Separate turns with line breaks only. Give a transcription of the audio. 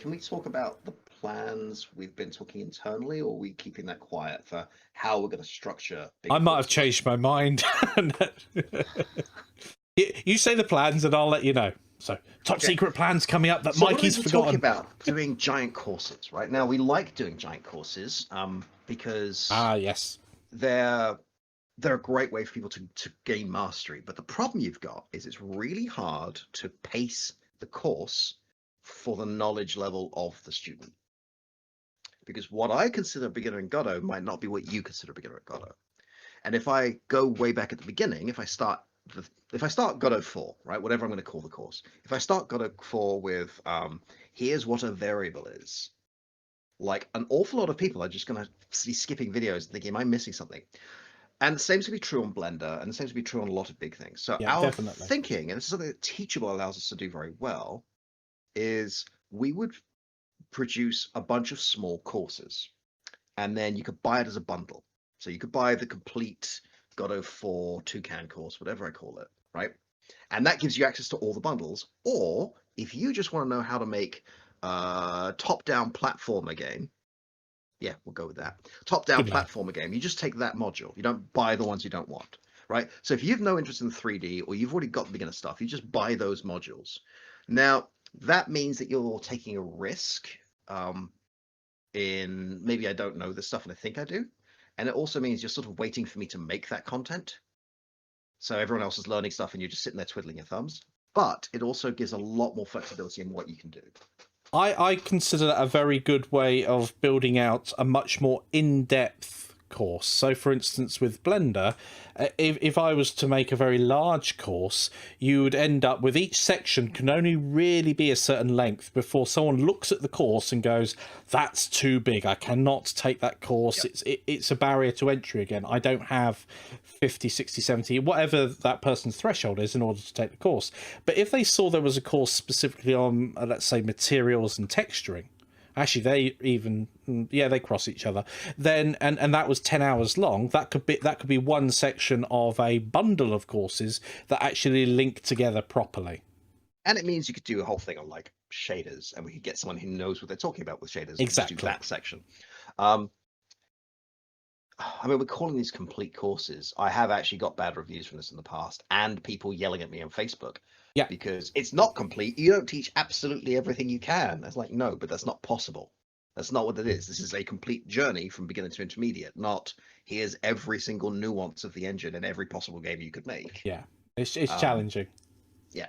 can we talk about the plans we've been talking internally, or are we keeping that quiet for how we're going to structure bigger
I might have
courses?
changed my mind. You say the plans, and I'll let you know. So, top
Okay.
secret plans coming up that
So what it
Mikey's
is we're talking
forgotten.
about doing giant courses, right? Now we like doing giant courses because
Ah, yes.
they're they're a great way for people to gain mastery. But the problem you've got is it's really hard to pace the course for the knowledge level of the student. Because what I consider beginner in Godot might not be what you consider beginner at Godot. And if I go way back at the beginning, if I start Godot 4, right, whatever I'm going to call the course, if I start Godot 4 with here's what a variable is, like an awful lot of people are just going to be skipping videos thinking, am I missing something? And the same to be true on Blender, and the same to be true on a lot of big things. So
Yeah,
our
definitely.
thinking, and this is something that Teachable allows us to do very well, is we would produce a bunch of small courses, and then you could buy it as a bundle. So you could buy the complete Godot 4 Toucan course, whatever I call it, right? And that gives you access to all the bundles. Or if you just want to know how to make a top-down platformer game, yeah, we'll go with that. Top-down
Good lad.
platformer game. You just take that module. You don't buy the ones you don't want, right? So if you have no interest in 3D or you've already got the beginner stuff, you just buy those modules. Now, that means that you're taking a risk in maybe I don't know this stuff and I think I do. And it also means you're sort of waiting for me to make that content. So everyone else is learning stuff and you're just sitting there twiddling your thumbs. But it also gives a lot more flexibility in what you can do.
I consider that a very good way of building out a much more in-depth course. So, for instance, with Blender, if I was to make a very large course, you would end up with each section can only really be a certain length before someone looks at the course and goes, that's too big, I cannot take that course.
Yep.
It's a barrier to entry again. I don't have 50, 60, 70, whatever that person's threshold is in order to take the course. But if they saw there was a course specifically on, let's say, materials and texturing, actually they cross each other, then and that was 10 hours long, that could be one section of a bundle of courses that actually link together properly.
And it means you could do a whole thing on like shaders, and we could get someone who knows what they're talking about with shaders and just do
Exactly.
that section. I mean, we're calling these complete courses. I have actually got bad reviews from this in the past, and people yelling at me on Facebook.
Yeah.
Because it's not complete. You don't teach absolutely everything you can. It's like, no, but that's not possible. That's not what it is. This is a complete journey from beginner to intermediate, not here's every single nuance of the engine in every possible game you could make.
Yeah, it's
Um,
challenging.
yeah.